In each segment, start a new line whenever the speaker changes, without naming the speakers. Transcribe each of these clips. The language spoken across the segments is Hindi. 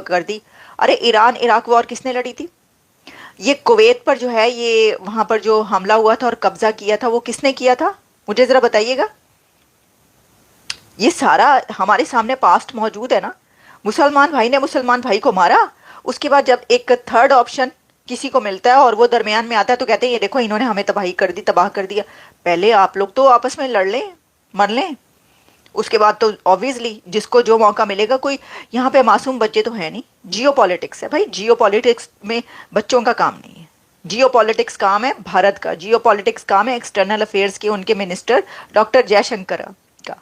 कर दी। अरे ईरान इराक वॉर किसने लड़ी थी? ये कुवैत पर जो है, ये वहां पर जो हमला हुआ था और कब्जा किया था, वो किसने किया था? मुझे जरा बताइएगा। ये सारा हमारे सामने पास्ट मौजूद है ना। मुसलमान भाई ने मुसलमान भाई को मारा, उसके बाद जब एक थर्ड ऑप्शन किसी को मिलता है और वो दरमियान में आता है तो कहते हैं ये देखो इन्होंने हमें तबाही कर दी, तबाह कर दिया। पहले आप लोग तो आपस में लड़ लें, मर लें, उसके बाद तो ऑब्वियसली जिसको जो मौका मिलेगा। कोई यहाँ पे मासूम बच्चे तो है नहीं। जियो पॉलिटिक्स है भाई, जियो पॉलिटिक्स में बच्चों का काम नहीं है। जियो पॉलिटिक्स काम है भारत का, जियो पॉलिटिक्स काम है एक्सटर्नल अफेयर्स के उनके मिनिस्टर डॉक्टर जयशंकर का।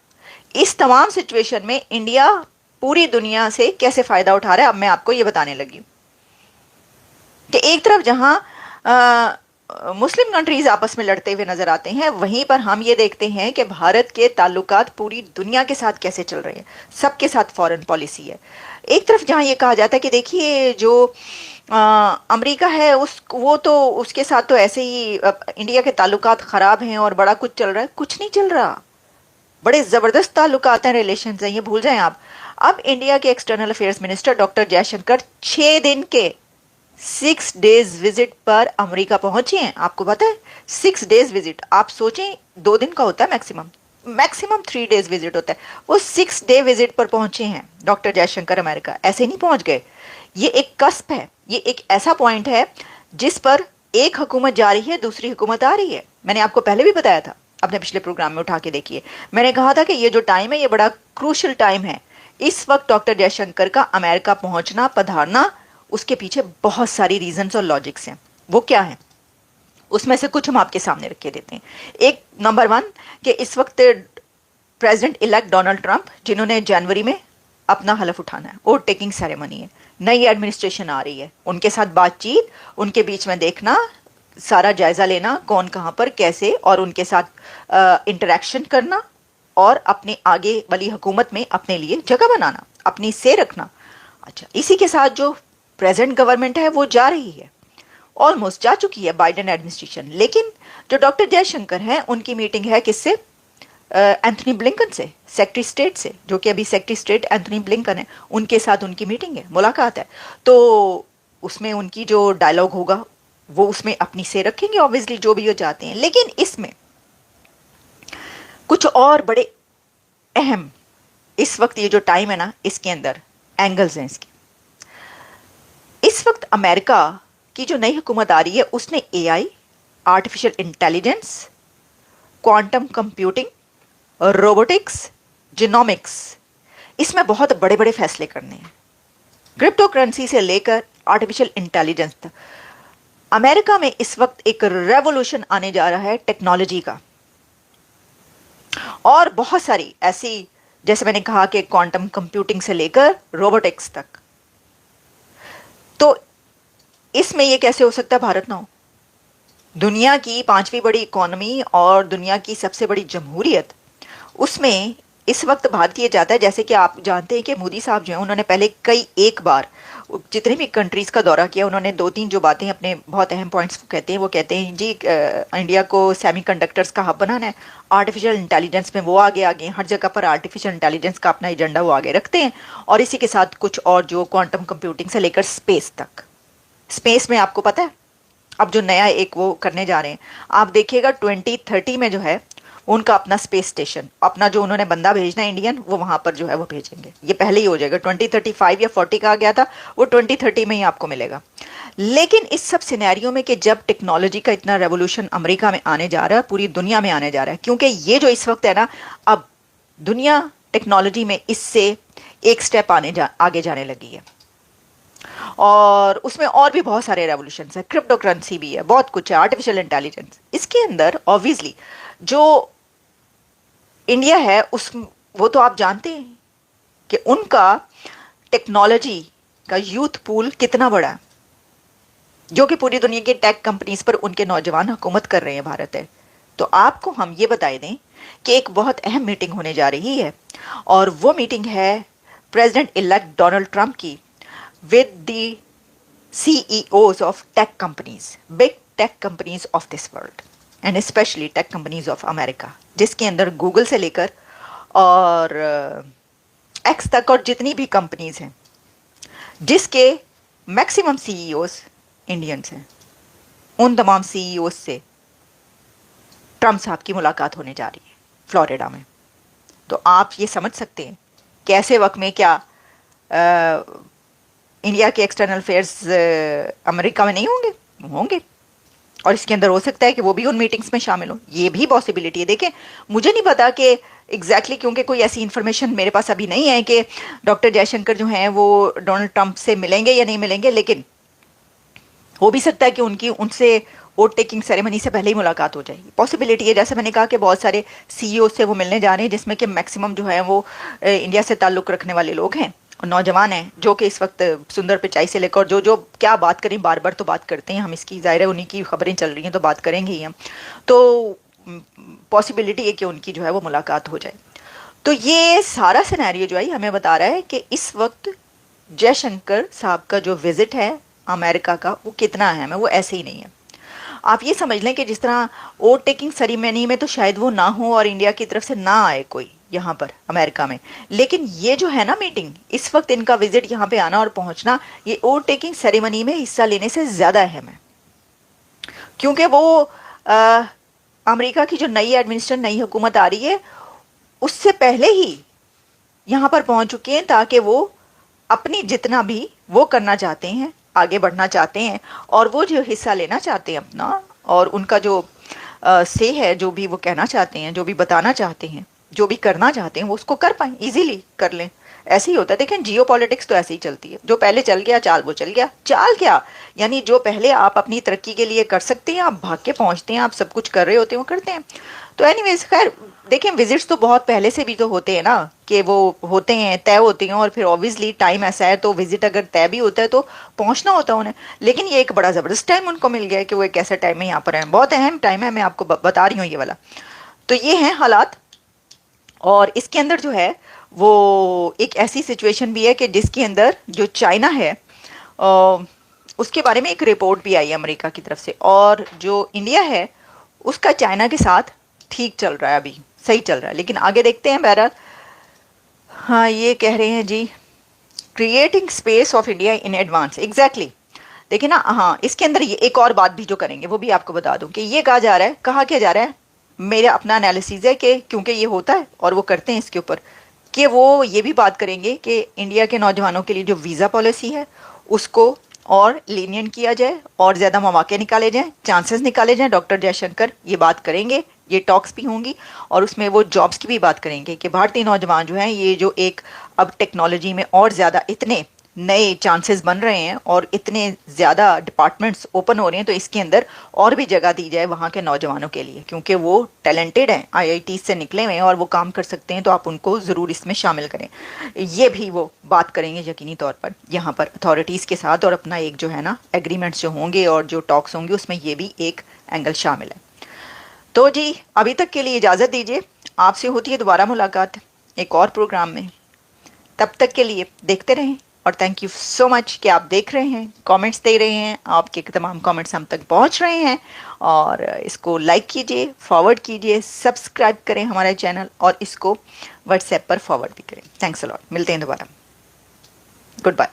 इस तमाम सिचुएशन में इंडिया पूरी दुनिया से कैसे फायदा उठा रहा है, अब मैं आपको ये बताने लगी हूं कि एक तरफ जहां मुस्लिम कंट्रीज आपस में लड़ते हुए नजर आते हैं, वहीं पर हम ये देखते हैं कि भारत के ताल्लुकात पूरी दुनिया के साथ कैसे चल रहे हैं। सबके साथ फॉरेन पॉलिसी है। एक तरफ जहां ये कहा जाता है कि देखिए जो अमेरिका है उस वो तो उसके साथ तो ऐसे ही इंडिया के ताल्लुकात खराब हैं और बड़ा कुछ चल रहा है। कुछ नहीं चल रहा, बड़े जबरदस्त ताल्लुकात हैं, रिलेशन हैं, ये भूल जाएं आप। अब इंडिया के external affairs minister doctor Jaishankar 6 दिन के 6 डेज विजिट पर अमेरिका पहुंचे हैं। आपको पता है 6 डेज विजिट, आप सोचें 2 दिन का होता है मैक्सिमम, मैक्सिमम 3 डेज विजिट होता है। वो 6 डे विजिट पर पहुंचे हैं डॉक्टर जयशंकर अमेरिका, ऐसे नहीं पहुंच गए। ये एक कस्प है, ये एक ऐसा पॉइंट है जिस पर एक हुकूमत जा रही है, दूसरी हुकूमत आ रही है। मैंने आपको पहले भी बताया था, अपने पिछले प्रोग्राम में उठा के देखिए। मैंने कहा था कि ये जो टाइम है ये बड़ा क्रूशल टाइम है। इस वक्त डॉक्टर जयशंकर का अमेरिका पहुंचना, पधारना, उसके पीछे बहुत सारी रीजंस और लॉजिक्स हैं। वो क्या है, उसमें से कुछ हम आपके सामने रख के देते हैं। एक नंबर 1 कि इस वक्त प्रेसिडेंट इलेक्ट डोनाल्ड ट्रंप, जिन्होंने जनवरी में अपना हलफ उठाना है, वोट टेकिंग सेरेमनी है, नई एडमिनिस्ट्रेशन आ रही है, उनके साथ बातचीत, उनके बीच में देखना, सारा जायजा लेना कौन कहां पर कैसे, और उनके साथ इंटरेक्शन करना और अपने आगे वाली हुकूमत में अपने लिए जगह बनाना, अपनी से रखना। अच्छा, इसी के साथ जो प्रेजेंट गवर्नमेंट है वो जा रही है, ऑलमोस्ट जा चुकी है बाइडेन एडमिनिस्ट्रेशन। लेकिन जो डॉक्टर जयशंकर हैं उनकी मीटिंग है किससे? एंथनी ब्लिंकन से, सेक्रेटरी स्टेट से, जो कि अभी सेक्रेटरी स्टेट एंथनी ब्लिंकन है, उनके साथ उनकी मीटिंग है, मुलाकात है। तो उसमें उनकी जो डायलॉग होगा वो उसमें अपनी से रखेंगे ऑब्वियसली, जो भी वो चाहते हैं। लेकिन इसमें कुछ और बड़े अहम इस वक्त ये जो टाइम है ना, इसके अंदर एंगल्स हैं इसके। इस वक्त अमेरिका की जो नई हुकूमत आ रही है उसने AI, artificial intelligence, quantum computing, robotics, genomics, इसमें बहुत बड़े बड़े फैसले करने हैं। क्रिप्टो करेंसी से लेकर आर्टिफिशियल इंटेलिजेंस तक अमेरिका में इस वक्त एक रेवोल्यूशन आने जा रहा है टेक्नोलॉजी का। और बहुत सारी ऐसी, जैसे मैंने कहा कि क्वांटम कंप्यूटिंग से लेकर रोबोटिक्स तक। तो इसमें यह कैसे हो सकता है भारत ना हो? दुनिया की 5वीं बड़ी इकोनॉमी और दुनिया की सबसे बड़ी जमहूरियत, उसमें इस वक्त बात किया जाता है। जैसे कि आप जानते हैं कि मोदी साहब जो हैं उन्होंने पहले एक बार जितने भी कंट्रीज का दौरा किया, उन्होंने 2-3 जो बातें अपने बहुत अहम पॉइंट्स कहते हैं, वो कहते हैं जी इंडिया को सेमीकंडक्टर्स का हब बनाना है, आर्टिफिशियल इंटेलिजेंस में वो आगे हर जगह पर आर्टिफिशियल इंटेलिजेंस का अपना एजेंडा वो आगे रखते हैं। और इसी के साथ कुछ और जो क्वांटम कंप्यूटिंग से लेकर स्पेस तक। स्पेस में आपको पता है अब जो नया एक वो करने जा रहे हैं, आप देखिएगा 2030 में जो है उनका अपना स्पेस स्टेशन, अपना जो उन्होंने बंदा भेजना है इंडियन, वो वहां पर जो है वो भेजेंगे। ये पहले ही हो जाएगा, 2035 या 40 कहा गया था, वो 2030 में ही आपको मिलेगा। लेकिन इस सब सिनेरियो में कि जब टेक्नोलॉजी का इतना रेवोल्यूशन अमेरिका में आने जा रहा है, पूरी दुनिया में आने जा रहा है, क्योंकि ये जो इस वक्त है ना, अब दुनिया टेक्नोलॉजी में इससे एक स्टेप आगे जाने लगी है। और उसमें और भी बहुत सारे रेवोल्यूशन है, क्रिप्टो करेंसी भी है, बहुत कुछ है, आर्टिफिशियल इंटेलिजेंस। इसके अंदर ऑब्वियसली जो इंडिया है उस वो तो आप जानते हैं कि उनका टेक्नोलॉजी का यूथ पूल कितना बड़ा है, जो कि पूरी दुनिया की टेक कंपनीज पर उनके नौजवान हुकूमत कर रहे हैं भारत है। तो आपको हम ये बता दें कि एक बहुत अहम मीटिंग होने जा रही है, और वो मीटिंग है प्रेसिडेंट इलेक्ट डोनाल्ड ट्रंप की with the CEOs of tech companies, big tech companies of this world, and especially tech companies of America, जिसके अंदर गूगल से लेकर और एक्स तक और जितनी भी कंपनीज हैं, जिसके मैक्सिमम सीईओज इंडियंस हैं। उन तमाम सीईओज से ट्रम्प साहब की मुलाकात होने जा रही है फ्लोरिडा में। तो आप ये समझ सकते हैं कैसे वक्त में क्या इंडिया के एक्सटर्नल अफेयर्स अमेरिका में नहीं होंगे, होंगे। और इसके अंदर हो सकता है कि वो भी उन मीटिंग्स में शामिल हो, ये भी पॉसिबिलिटी है। देखें, मुझे नहीं पता कि एग्जैक्टली क्योंकि कोई ऐसी इन्फॉर्मेशन मेरे पास अभी नहीं है कि डॉक्टर जयशंकर जो हैं वो डोनाल्ड ट्रंप से मिलेंगे या नहीं मिलेंगे, लेकिन हो भी सकता है कि उनकी उनसे वोट टेकिंग सेरेमनी से पहले ही मुलाकात हो जाएगी। पॉसिबिलिटी है, जैसे मैंने कहा कि बहुत सारे सीईओ से वो मिलने जा रहे हैं, जिसमें कि मैक्सिमम जो है वो इंडिया से ताल्लुक़ रखने वाले लोग हैं, नौजवान हैं, जो कि इस वक्त सुंदर पिचाई से लेकर जो जो क्या बात करें, बार बार तो बात करते हैं हम इसकी, जाहिर है उन्हीं की खबरें चल रही हैं तो बात करेंगे ही हम। तो पॉसिबिलिटी है कि उनकी जो है वो मुलाकात हो जाए। तो ये सारा सिनेरियो जो है हमें बता रहा है कि इस वक्त जयशंकर साहब का जो विजिट है अमेरिका का वो कितना अहम है। वो ऐसे ही नहीं है। आप ये समझ लें कि जिस तरह वोट टेकिंग सेरेमनी में तो शायद वो ना हो और इंडिया की तरफ से ना आए कोई यहाँ पर अमेरिका में, लेकिन ये जो है ना मीटिंग, इस वक्त इनका विजिट यहाँ पे आना और पहुँचना, ये वोट टेकिंग सेरेमनी में हिस्सा लेने से ज़्यादा अहम है। क्योंकि वो अमेरिका की जो नई एडमिनिस्ट्रेशन, नई हुकूमत आ रही है, उससे पहले ही यहाँ पर पहुँच चुके हैं ताकि वो अपनी जितना भी वो करना चाहते हैं, आगे बढ़ना चाहते हैं और वो जो हिस्सा लेना चाहते हैं अपना, और उनका जो से है, जो भी वो कहना चाहते हैं, जो भी बताना चाहते हैं, जो भी करना चाहते हैं, वो उसको कर पाएं, इजीली कर लें। ऐसे ही होता है। देखें, जियो पॉलिटिक्स तो ऐसे ही चलती है। जो पहले चल गया चाल, वो चल गया। चाल क्या, यानी जो पहले आप अपनी तरक्की के लिए कर सकते हैं, आप भाग के पहुंचते हैं, आप सब कुछ कर रहे होते हैं, वो करते हैं। तो एनीवेज, खैर देखें, विजिट्स तो बहुत पहले से भी तो होते हैं ना, कि वो होते हैं, तय होते हैं, और फिर ऑब्वियसली टाइम ऐसा है तो विजिट अगर तय भी होता है तो पहुंचना होता है उन्हें। लेकिन ये एक बड़ा ज़बरदस्त टाइम उनको मिल गया है कि वो एक ऐसा टाइम में यहाँ पर है, बहुत अहम टाइम है, मैं आपको बता रही हूँ ये वाला। तो ये हैं हालात। और इसके अंदर जो है वो एक ऐसी सिचुएशन भी है कि जिसके अंदर जो चाइना है उसके बारे में एक रिपोर्ट भी आई है अमेरिका की तरफ से, और जो इंडिया है उसका चाइना के साथ ठीक चल रहा है, अभी सही चल रहा है, लेकिन आगे देखते हैं। बहरहाल, हाँ, ये कह रहे हैं जी, creating space of India in advance, exactly. देखिए ना, हाँ, इसके अंदर ये एक और बात भी जो करेंगे वो भी आपको बता दूं कि ये कहा जा रहा है, कहा क्या जा रहा है, मेरा अपना एनालिसिस है कि क्योंकि ये होता है और वो करते हैं इसके ऊपर, कि वो ये भी बात करेंगे कि इंडिया के नौजवानों के लिए जो वीज़ा पॉलिसी है उसको और लीनियंट किया जाए, और ज़्यादा मौके निकाले जाएं, चांसेस निकाले जाएं। डॉक्टर जयशंकर ये बात करेंगे, ये टॉक्स भी होंगी, और उसमें वो जॉब्स की भी बात करेंगे कि भारतीय नौजवान जो हैं, ये जो एक अब टेक्नोलॉजी में और ज़्यादा इतने नए चांसेस बन रहे हैं और इतने ज़्यादा डिपार्टमेंट्स ओपन हो रहे हैं, तो इसके अंदर और भी जगह दी जाए वहाँ के नौजवानों के लिए, क्योंकि वो टैलेंटेड हैं, आईआईटी से निकले हुए हैं और वो काम कर सकते हैं, तो आप उनको ज़रूर इसमें शामिल करें। ये भी वो बात करेंगे यकीनी तौर पर यहाँ पर अथॉरिटीज़ के साथ, और अपना एक जो है ना एग्रीमेंट्स जो होंगे और जो टॉक्स होंगे उसमें ये भी एक एंगल शामिल है। तो जी, अभी तक के लिए इजाज़त दीजिए, आपसे होती है दोबारा मुलाकात एक और प्रोग्राम में। तब तक के लिए देखते रहें, और थैंक यू सो मच कि आप देख रहे हैं, कमेंट्स दे रहे हैं, आपके तमाम कमेंट्स हम तक पहुंच रहे हैं। और इसको लाइक कीजिए, फॉरवर्ड कीजिए, सब्सक्राइब करें हमारा चैनल, और इसको व्हाट्सएप पर फॉरवर्ड भी करें। थैंक्स अ लॉट, मिलते हैं दोबारा, गुड बाय।